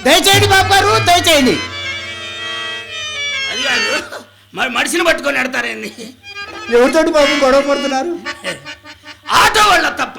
దయచేయండి బాబు గారు, దయచేయండి. అది కాదు, మరి మనిషిని పట్టుకొని ఎడతారేంది? ఎవరితోటి బాబు గొడవ పడుతున్నారు? ఆటో వాళ్ళ తప్ప.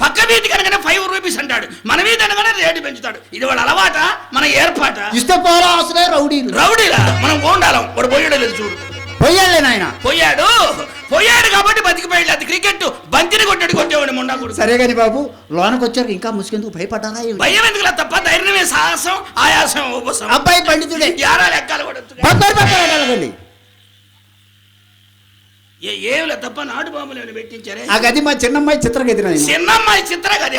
పక్క వీధి కనుక 5 రూపీస్ అంటాడు, మన వీధి అనగానే రేటు పెంచుతాడు. ఇది వాళ్ళ అలవాట, మన ఏర్పాట? ఇస్తే పోరా అసలే రౌడీలు. రౌడీలా? మనం గోండాలం. వాడు పోయాడో లేదు చూడు. పోయాడులే నాయన. పోయాడు కాబట్టి బతికిపోయాడు. అది క్రికెట్ బంతిని కొట్టేవాడు ముండా కూడా. సరే గాని బాబు, లోనకు వచ్చారు ఇంకా ముసుకెందుకు భయపడ్డారా? భయం ఎందుకులా తప్ప ధైర్యమే సాహసం, ఆయాసం, ఉపసం. అబ్బాయి పండితుడే. యారాలు ఎక్కాలి కూడా. ఏమిలే తప్ప నాటు బాంబులు ఏమైనా పెట్టించారే? ఆ గది మా చిన్నమ్మాయి చిత్రగది. చిన్నమ్మాయి చిత్రగది.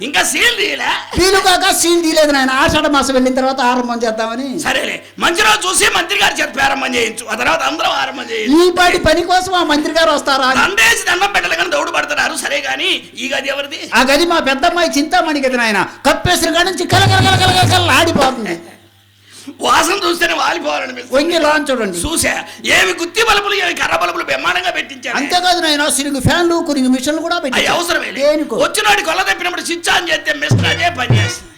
ఇంకా సీల్ తీయలే? సీలు కాక సీల్ తీయలేదు నాయన. ఆషాఢ మాసం వెళ్ళిన తర్వాత ఆరంభం చేద్దామని. సరేలే, మంచి రోజు చూసి మంత్రి గారి చేత ప్రారంభం చేయొచ్చు. ఆ తర్వాత అందరం ఆరంభం చేయొచ్చు. ఈ పాటి పని కోసం ఆ మంత్రి గారు వస్తారా? దండేసి దండం పెట్టాలి కానీ దౌడు పడుతున్నారు. సరే గాని ఈ గది ఎవరిది? ఆ గది మా పెద్దమ్మాయి చింతామణి గది నాయన. కప్పేసిన కాడి నుంచి కలకల ఆడిపోతుంది. వాసన చూస్తేనే వాలిపోవాలని చూడండి. చూసా ఏమి గుత్తి బల్బులు, ఏమి కర్ర బల్బులు బ్రహ్మాండంగా పెట్టించారు. అంతేకాదు నాయన, సిరుగు ఫ్యాన్లు, కొన్ని మిషన్లు కూడా పెట్టి అవసరమే. వచ్చినోడి కొల్ల తప్పినప్పుడు స్విచ్ ఆన్ చేస్తే మిషన్ అదే పని చేస్తుంది.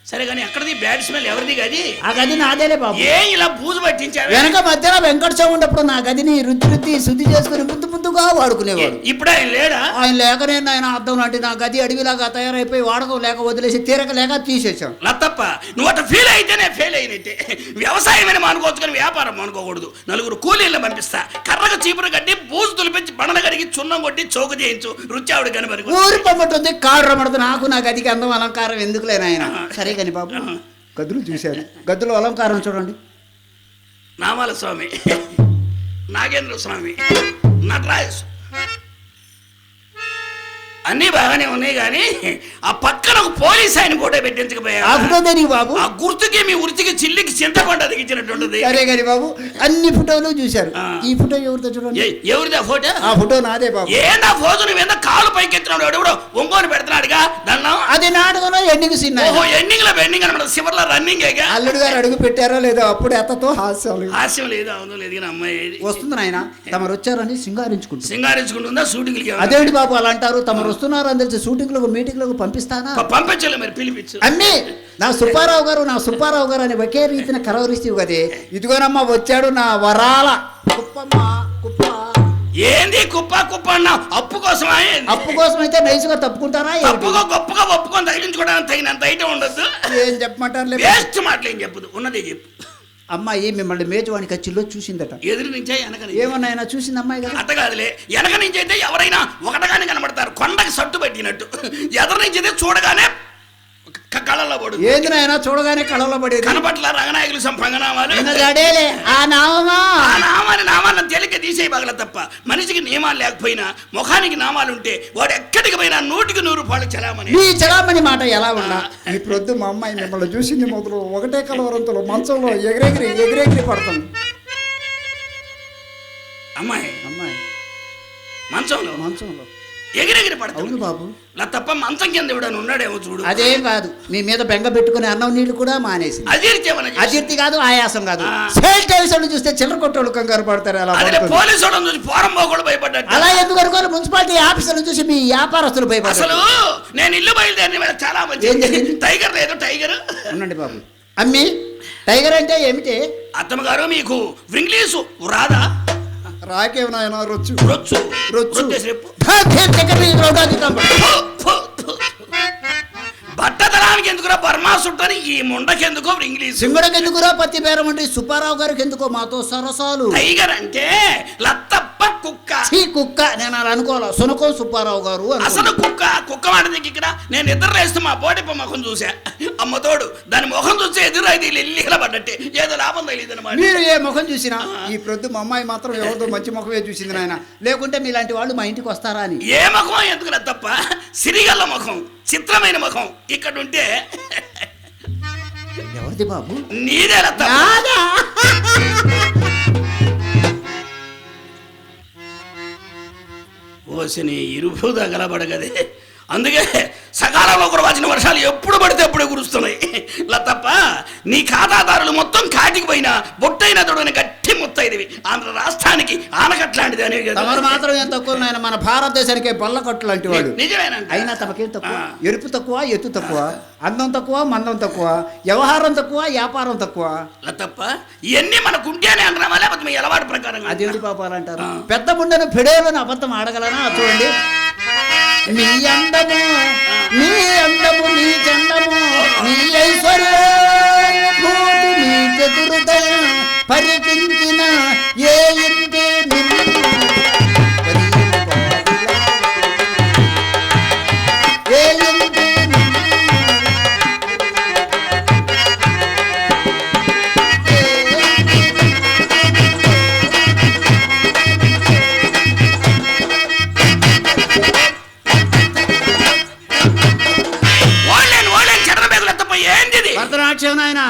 సరే కానీ ఎక్కడిది బ్యాడ్ స్మెల్? ఎవరిది గది? ఆ గది నాదేలే బాబు. ఏం ఇలా బూజు పట్టించారు? వెనక మధ్యలో వెంకట చౌ ఉన్నప్పుడు నా గదిని రుద్ది శుద్ధి చేసుకుని ముందుగా వాడుకునేవాడు. ఇప్పుడు ఆయన లేడా? ఆయన లేకనే ఆయన అర్థం లాంటి నా గది అడవిలాగా తయారైపోయి వాడకం లేక వదిలేసి తీరక లేక తీసేసాం. తప్ప నువ్వు అట్లా ఫీల్ అయితేనే ఫెయిల్ అయినట్టే. వ్యవసాయమైన మానుకోవచ్చు కానీ వ్యాపారం మానుకోకూడదు. నలుగురు కూలీలను పంపిస్తా, కర్రకు చీపురు కట్టి బూజు తులిపించి బండలు కడిగి చున్నం కొట్టి చౌక చేయించు. రుచావుడు కనబడి ఊరి పంపట్టుంది, కాడు రమ్మడుతుంది. నాకు నా గదికి అందం అలంకారం ఎందుకులేనాయన. సరే కానీ బాబు, గదులు చూశారు. గదులో అలంకారం చూడండి. నామాల స్వామి, నాగేంద్ర స్వామి, నటరాజ అన్ని బాగానే ఉన్నాయి కానీ ఆ పక్కన ఒక పోలీస్ ఆయన ఫోటో పెట్టించకపోయాడు బాబు. ఆ గుర్తుకి మీ వృత్తికి చిల్లికి చింతపండు అదిగించినట్టుంటది. సరే గారి బాబు, అన్ని ఫోటోలు చూశారు. ఈ ఫోటో ఎవరితో చూడండి. ఎవరిదా ఫోటో? ఆ ఫోటో నాదే బాబు. ఏందా ఫోటో? నువ్వేందా కాలు పైకి ఎత్తున్నాడు? ఎవడో ఒంగోని పెడుతున్నాడుగా దండం. అది నాటకంలో ఎండింగ్ సీన్. ఎండింగ్ లో బెండింగ్ అనమాట, చివరిలో రన్నింగ్. అల్లుడు గారు అడుగు పెట్టారో లేదో అప్పుడు ఎత్తతో హాస్యం లేదు. అవును లేదు కానీ అమ్మాయి వస్తుంది నాయన. తమరు వచ్చారని సింగారించుకుంటుందా? షూటింగ్ అదేంటి బాబు అలా అంటారు? తమరు వస్తున్నారు అని తెలిసి షూటింగ్లకు మీటింగ్లకు పంపిస్తానా? పంపించలే మరి, పిలిపించు. అన్నీ నా సుబ్బారావు గారు అని ఒకే రీతిని కలవరిస్తీవు కదే. ఇదిగోనమ్మా వచ్చాడు నా వరాల కుప్పమ్మ. కుప్ప ఏంది కుప్ప అన్నా? అప్పు కోసమా? అప్పు కోసం అయితే నైస్గా తప్పుకుంటారా? గొప్పగా ఒప్పుకొని తగిలించుకోవడానికి తగినంత అయితే ఉండదు. ఏం చెప్పమంటారు? వేస్ట్ మాటలు ఏం చెప్పదు, ఉన్నదే చెప్పు. అమ్మాయి మిమ్మల్ని మేజవాణి కచ్చిలో చూసిందట. ఎదురు నుంచే ఏమన్నా చూసింది అమ్మాయి కదా? అట్ట కాదులే, వెనక నుంచి అయితే ఎవరైనా ఒకటగానే కనబడతారు, కొండకి సట్టు పెట్టినట్టు. ఎదురు నుంచి అయితే చూడగానే కళలో పడు. ఏంది నాయన చూడగానే కళలో పడేది? కనపట్ల రంగనాయకులు సంపంగనామాలు. ఆ నామాలను తేలిక తీసేయి బాగల తప్ప. మనిషికి నియమాలు లేకపోయినా ముఖానికి నామాలు ఉంటే వాడు ఎక్కడికి పోయినా 100కి 100 రూపాయలు చలామణి. ఈ చలామణి మాట ఎలా ఉన్నా ఇప్పుడు మా అమ్మాయి మిమ్మల్ని చూసింది మొదలు ఒకటే కలవరంతో మంచంలో ఎగిరెగిరి పడతాం. అమ్మాయి మంచంలో ఎగిరెగిరి పడతావు బాబు. నా తప్ప మంచం కింద ఎవడని ఉన్నాడేమో చూడు. అదేం కాదు, మీ మీద బెంగ పెట్టుకుని అన్నం నీళ్లు కూడా మానేసి. అజీర్తి కాదు, ఆయాసం కాదు. చూస్తే చిల్లర కొట్టోళ్ళు కంగారు పడతారు. అలా పోలీసు చూసి పోరం పోకూడదు భయపడ్డాడు. అలా ఎందుకు అనుకోరు? మున్సిపాలిటీ ఆఫీసర్లు చూసి మీ వ్యాపారస్తులు భయపడతారు. అసలు నేను ఇల్లు బయలుదేరిన చాలా మంచి టైగర్ లేదు. టైగర్ ఉండండి బాబు. అమ్మి టైగర్ అంటే ఏమిటి? అత్తమ్మ గారు మీకు ఇంగ్లీషు రాదా? రాకేమన్నా రొచ్చు బట్టతలానికి ఎందుకురా బర్మా చుట్టని, ఈ ముండకెందుకో ఇంగ్లీష్, సింగుడకెందుకురా పత్తి బేరం అంటే, సుబ్బారావు గారికి ఎందుకో మాతో సరసాలు. టైగర్ అంటే లత్తప్ప కుక్క. నేను అలా అనుకోవాలి. సునకం సుబ్బారావు గారు అసలు కుక్క మాట ఇక్కడ నేను నిద్ర వేస్తూ మా బోటిప్ప ముఖం చూసా. అమ్మతోడు దాని ముఖం చూస్తే ఎదురు అయితే ఇల్లీల పడ్డట్టే, ఏదో లాభం తెలియదు అనమాట. మీరు ఏ ముఖం చూసినా ఈ ప్రొద్దు మా అమ్మాయి మాత్రం ఎవరితో మంచి ముఖమే చూసింది నాయన. లేకుంటే మీలాంటి వాళ్ళు మా ఇంటికి వస్తారా అని. ఏ ముఖం ఎందుకు తప్ప, సిరిగల్ల ముఖం, చిత్రమైన ముఖం ఇక్కడ ఉంటే. ఎవరిది బాబు? నీదే. ఓసిని ఇరుపు తగలబడగదే, అందుకే సకాలంలో కురవాల్సిన వర్షాలు ఎప్పుడు పడితే అప్పుడే కురుస్తున్నాయి. తప్ప నీ ఖాతాదారులు మొత్తం కాటికి పోయినా బొట్టైన తొడని గట్టి ముత్తైదివి. ఆంధ్ర రాష్ట్రానికి ఆనకట్లాంటిది అనే తమరు మాత్రం ఏం తక్కువ నాయన, మన భారతదేశానికి బొల్లకట్టు లాంటి వాడు. నిజమేనంట. అయినా తమకేం తక్కువ? ఎరుపు తక్కువ, ఎత్తు తక్కువ, అందం తక్కువ, మందం తక్కువ, వ్యవహారం తక్కువ, వ్యాపారం తక్కువ. తప్ప ఇవన్నీ మనకుంటేనే అంటున్నామా లేకపోతే మీ అలవాటు ప్రకారం? అదేంటి పాపాలు అంటారు? పెద్ద ముండను పెడేలను అబద్ధం ఆడగలనా? చూడండి, నీ అందము నీ అందము నీ చందము నీ ఐశ్వర్యూతి నీ చతురుదయం పరికించిన ఏ ఇంటి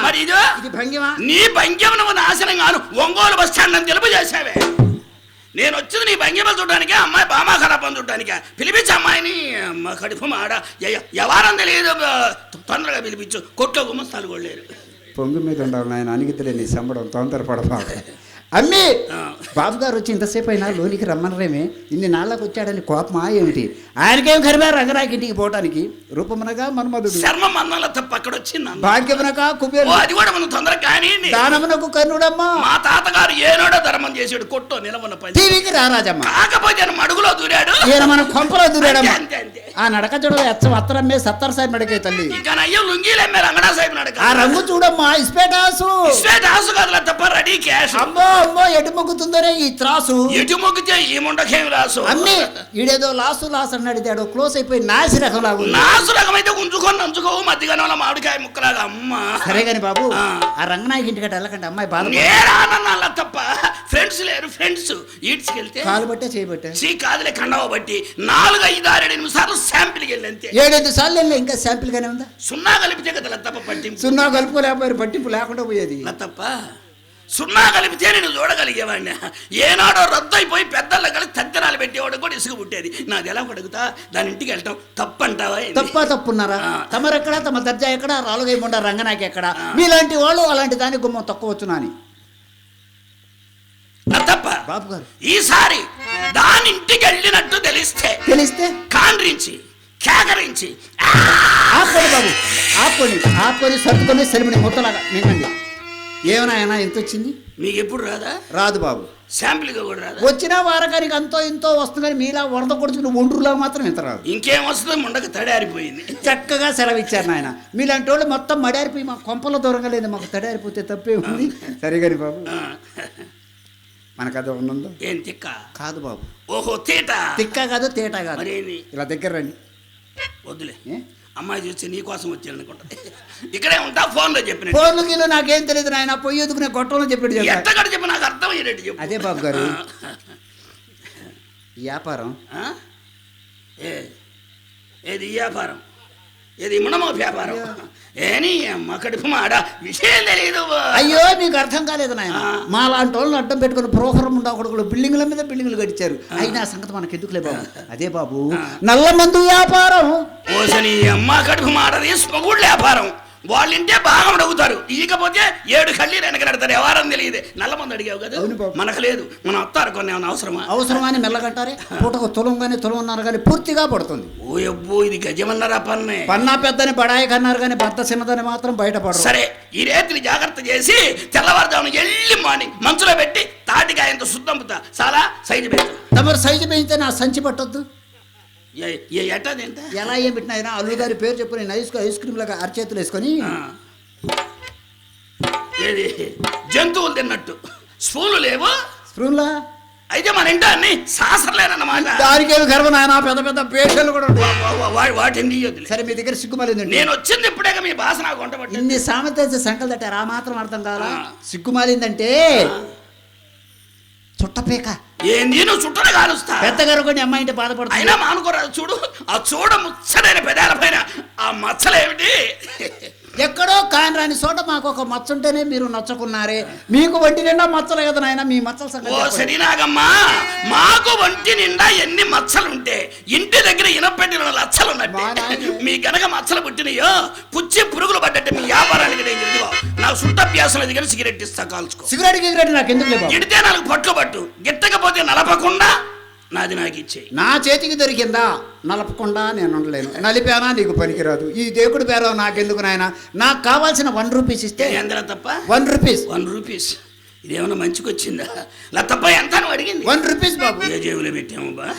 మరి నీ భంగ్యం నువ్వు నాశనం కాను, ఒంగోలు బస్ స్టాండ్ అని తెలుపు చేసావే. నేను వచ్చింది నీ భంగ్యమలు చూడడానికి, అమ్మాయి బామా ఖరాబ్ చూడడానికి. పిలిపించి అమ్మాయిని కడుపు మాడ ఎవరం తెలియదు, తొందరగా పిలిపించు. కొట్లో గుమ్మస్తాలు కూడా లేరు. పొంగు మీద ఉండాలి నాయన, అనిగిద్దలే నీ సంబడం తొందరపడబాక. అమ్మి బాబు గారు వచ్చి ఇంతసేపు అయినా లోనికి రమ్మనరేమే, ఇన్ని నాళ్ళకు వచ్చాడని కోపమా ఏమిటి? ఆయనకేం కరిమే రంగరాకి ఇంటికి పోవటానికి. రూపమునగా మన్మధుడు, శర్మ మందంలో తప్ప అక్కడ వచ్చింది. భాగ్యమునగా కుబేరు, అది కూడా మనం తొందరగా కానీ. దానమునకు కర్ణుడమ్మా. మా తాతగారు ఏనాడో ధర్మం చేసాడు, కొట్టో నిలవన్న పని. టీవీకి రారాజమ్మ. కాకపోతే మడుగులో దూరాడు, ఈయన మన కొంపలో దూరాడమ్మా. అంతే అంతే. ఆ నడక చూడ అత్తరమ్మే సత్తర్ సాహెబ్ నడకే తల్లి. ఇంకా నయ్యం లుంగీలమ్మే రంగడా సాహెబ్ నడక. ఆ రంగు చూడమ్మా, ఇస్పేటాసు. ఇస్పేటాసు కాదులే తప్ప రెడీ క్యాష్. అమ్మో అమ్మో, ఎటు మొగ్గుతుందరే ఈ త్రాసు. ఎటు మొగ్గితే ఈ ముండకేం రాసు. అన్ని ఈడేదో లాసు అన్నాడు, తేడో క్లోజ్ అయిపోయి నాసి రకం లాగు. నాసు రకం అయితే ఉంచుకొని నంచుకోవు, మధ్యగానంలో మామిడికాయ ముక్కలాగా. అమ్మ సరే గాని బాబు, ఆ రంగనాయకి ఇంటికట వెళ్ళకండి, అమ్మాయి బాధ. నేరానన్నా తప్ప ఫ్రెండ్స్ లేరు. ఫ్రెండ్స్ ఈడ్చుకెళ్తే కాలు బట్టే చేయబట్టే సీ కాదులే కండవ బట్టి 4, 5, 6, 7 సార్లు శాంపిల్కి వెళ్ళి అంతే. 7-8 సార్లు వెళ్ళి ఇంకా శాంపిల్ గానే ఉందా? సున్నా కలిపితే కదా తప్ప పట్టింపు. సున్నా కలుపుకోలేకపోయారు, పట్టింపు లేకుండా పోయేది. తప్ప సున్నా కలిపితే నేను చూడగలిగేవాడిని. ఏనాడో రద్దు అయిపోయి పెద్దల్లో కలిసి తద్దనాలు పెట్టేవాడు కూడా ఇసుక పుట్టేది. నాది ఎలా అడుగుతా, దాని ఇంటికి వెళ్ళటం తప్పంటావా? తప్పున్నారా? తమరెక్కడ, తమ దర్జా ఎక్కడ, రాలుగైపోండా రంగనాకి ఎక్కడ? మీలాంటి వాళ్ళు అలాంటి దాని గుమ్మం తక్కువ వచ్చునా అని. తప్ప బాబు గారు, ఈసారి దాని ఇంటికి వెళ్ళినట్టు తెలిస్తే కాండ్రించి కేకరించి ఆపండి బాబు, ఆపుకొని సర్దుకొని సెలవుని మొత్తలాగా మింగండి. ఏమన్నా ఎంత వచ్చింది మీకు? ఎప్పుడు రాదా? రాదు బాబు. శాంపిల్గా కూడా రాదా? వచ్చిన వారకానికి అంతో ఇంతో వస్తుంది, కానీ మీలా వరద కొడుచుకుని ఒండ్రులా మాత్రం ఇంత రాదు. ఇంకేం వస్తుంది? ముండక తడారిపోయింది. చక్కగా సెలవు ఇచ్చారు నాయన. మీలాంటి వాళ్ళు మొత్తం మడారిపోయి మా కొంపలో దూరంగా లేదు, మాకు తడారిపోతే తప్పే ఉంది. సరే కానీ బాబు, మనకు అది ఉన్నదో ఏం తిక్క కాదు బాబు. ఓహో, తిక్క కాదు, తేట కాదు. ఇలా దగ్గర రండి. వద్దులే, అమ్మాయి చూసి నీ కోసం వచ్చాను అనుకుంటా. ఇక్కడే ఉంటా. ఫోన్లో చెప్పిన ఫోన్లో నాకేం తెలియదు నాయన, పొయ్యి ఎదుకునే గొట్టంలో చెప్పాడు. ఎక్కడ చెప్పి నాకు అర్థమయ్యేటట్టు చెప్పు. అదే బాబు గారు, వ్యాపారం ఏది వ్యాపారం? ఏది మునమో వ్యాపారం? ఏని అమ్మ కడుపు మాడ విషయం తెలియదు. అయ్యో, నీకు అర్థం కాలేదు నాయన. మా లాంటి వాళ్ళని అడ్డం పెట్టుకుని ప్రోగ్రాం ఉండకూడదు, బిల్డింగ్ల మీద బిల్డింగ్లు కట్టించారు. అయినా సంగతి మనకు ఎందుకులే బాబు. అదే బాబు, నల్ల మందు వ్యాపారం. ఓసని అమ్మ కడుపు మాడది స్మగుడు వ్యాపారం. వాళ్ళింటే బాగా అడుగుతారు, ఇకపోతే 7 కళ్ళీలు వెనకడతారు. ఎవరని తెలియదు. నల్ల మంది అడిగావు కదా, మనకు లేదు. మనం వస్తారు కొన్ని. ఏమైనా అవసరమా అని మెల్లగంటారే. పూటకు తులమన్నారు కానీ పూర్తిగా పడుతుంది. ఓ అబ్బో, ఇది గజమన్నారా? పన్నా పెద్దని బడాయి కన్నారు కానీ భర్త చిన్నదని మాత్రం బయటపడరు. సరే, ఈ రేత్రి జాగ్రత్త చేసి తెల్లవారుజామున ఎల్లి మార్నింగ్ మంచులో పెట్టి తాటికాయంతో శుద్ధంపుతా. చాలా సైజు పెడతా. తమరు సైజు పెంచితే నా సంచి పట్టొద్దు. ఎట్టదెంత ఎలా ఏం పెట్టినా అల్లుగారి పేరు చెప్పు, నేను ఐస్ క్రీమ్ లాగా అరచేతులు వేసుకొని ఏది జంతువులు తిన్నట్టు స్పూన్లు లేవు. స్పూన్లా అయితే మన ఇంట అన్ని సాసర్లేనన్నమాట. దానికి ఏమి గర్వ నాయన, పెద్ద పెద్ద పేషెంట్లు కూడా వాటిని. సరే, మీ దగ్గర సిగ్గుమాలిందండి. నేను వచ్చింది ఇప్పుడే మీ భాష నాకు వంటబట్టి. ఇన్ని సామెత సంకలు తట్టారు, ఆ మాత్రం అర్థం కాదా? సిగ్గుమాలిందంటే చుట్టపేక. ఏంది నువ్వు చుట్టనే కాలుస్తా? పెద్దగారు కొన్ని అమ్మాయి అంటే బాధపడుతుంది. అయినా మానుకోరాదు. చూడు, ఆ చూడ ముచ్చడైన పెదాల పైన ఆ మచ్చలేమిటి? ఎక్కడో కానరాని చోట మాకు ఒక మచ్చ ఉంటేనే మీరు నచ్చకున్నారే. మీకు వంటి నిండా మచ్చలు కదా నాయన, మీ మచ్చల ఓ సంగతి చెప్పండి. సరినాగమ్మా, మాకు వంటి నిండా ఎన్ని మచ్చలుంటే ఇంటి దగ్గర ఇనపెట్టిన లచ్చలున్నట్టే. మా నాయన. మీ గనక మచ్చలు పుట్టినయో పుచ్చి పురుగులు పడ్డట్టు మీ వ్యాపారానికి నేను ఇదిగో నాకు సుట్టభ్యాసం దగ్గర సిగరెట్ ఇస్తా, కాల్చుకో. సిగరెట్ నాకు ఎందుకు లేవు? ఇడితే నాకు పట్లు పట్టు, గిట్టకపోతే నలపకుండా నాది నాకు ఇచ్చేయి. నా చేతికి దొరికిందా నలపకుండా నేను ఉండలేను, నలిపానా నీకు పనికిరాదు. ఈ దేవుడి పేరు నాకెందుకు నాయన, నాకు కావాల్సిన 1 రూపీస్ ఇస్తే. ఎందులో తప్ప 1 రూపీస్. 1 రూపీస్ ఇదేమన్నా మంచికి వచ్చిందా? ఇలా తప్ప ఎంత అని అడిగింది. 1 రూపీస్ బాబు. ఏ జేబులో పెట్టాము బా.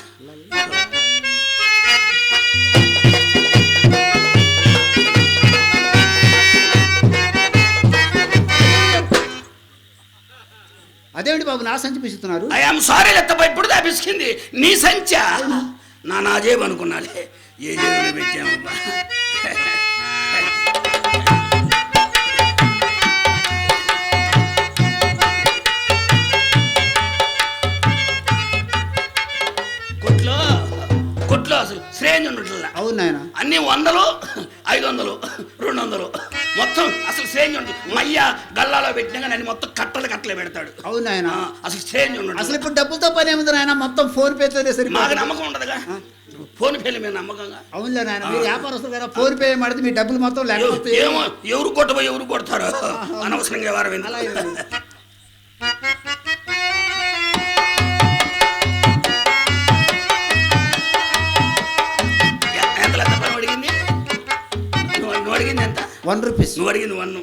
అదేంటి బాబు నా సంచి పిస్తున్నారు? ఐఎమ్ సారీ లెత్తప్ప, ఇప్పుడు దాపిసుకుంది నీ సంచా. నా జేబు అనుకున్నాలే, ఏ జేబులో పెట్టాము బా. కొట్లో అసలు శ్రేణి ఉండట్లా. అవును నాయన. అన్ని 100, 500, 200 మొత్తం అసలు శ్రేణి ఉంటుంది. మయ్య గల్లాలో పెట్టినా కానీ మొత్తం కట్టలే పెడతాడు. అవును నాయన. అసలు శ్రేణి ఉండదు. అసలు ఇప్పుడు డబ్బులతో పని ఏముంది నాయన, మొత్తం ఫోన్ పేతోనే సరి. మాకు నమ్మకం ఉండదుగా, ఫోన్ పేలు మీద నమ్మకంగా. అవునులే నాయన, మీరు వ్యాపారస్తులు కదా, ఫోన్ పే మాడితే మీ డబ్బులు మొత్తం లేకపోతే ఏమో ఎవరు కొట్టబోయి ఎవరు కొడతారో అనవసరంగా వారం అడిగింది. నువ్వు అడిగింది ఎంత? 1 రూపీస్. నువ్వు అడిగింది 1.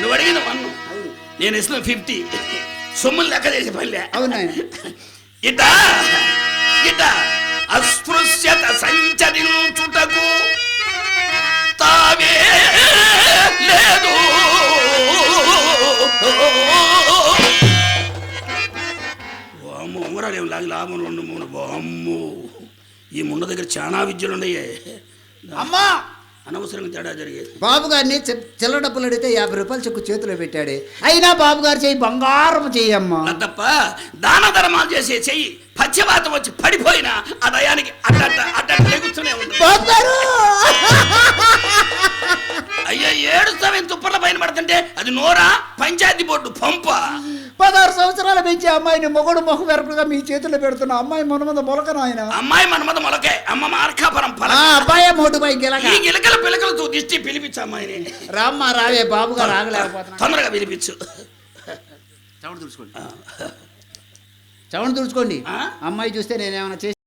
నువ్వు అడిగింది 1, నేను ఇస్తున్న 50. సొమ్ములు లెక్క చేసే పనిలే. అవునా? ఇట అస్పృశ్యత సంచరించుటకు తావే లేదు. వామ్మో, ఉంగరాలు ఏమి లాగి లాభం 2, 3. వామ్మో, ఈ ముండ దగ్గర చాలా విద్యలు ఉన్నాయే. అమ్మా, అనవసరంగా తేడా జరిగేది. బాబు గారిని చిల్లర డబ్బులు అడిగితే 50 రూపాయలు చెక్కు చేతిలో పెట్టాడే. అయినా బాబు గారు చెయ్యి బంగారం చెయ్యమ్మా. తప్ప దాన ధర్మాలు చేసే చెయ్యి పశ్చిమాతం వచ్చి పడిపోయినా ఆ దయానికి అట్ట లెగుతూనే ఉంటుంది. బాబు గారు అయ్యో, ఏడుస్తావేం తుప్పర్ల పైన పడుతుంటే అది నోరా పంచాయతీ బోర్డు పంప. 16 సంవత్సరాలు పెంచే అమ్మాయిని మొగుడు మొహం వెరకుగా మీ చేతుల్లో పెడుతున్నా. అమ్మాయి మనమంద మొలక నాయన. అమ్మాయి మనమద మొలకే, అమ్మ మార్కాపురం అబ్బాయి మోటు పై ఈ గిలకల పిలకలతో దిష్టి పిలిపించు అమ్మాయిని. రామ్మా రావే, బాబు గారు ఆగలేకపోతున్నా. తొందరగా పిలిపించు. చవణ తుడుచుకోండి. అమ్మాయి చూస్తే నేనేమన్నా చేసి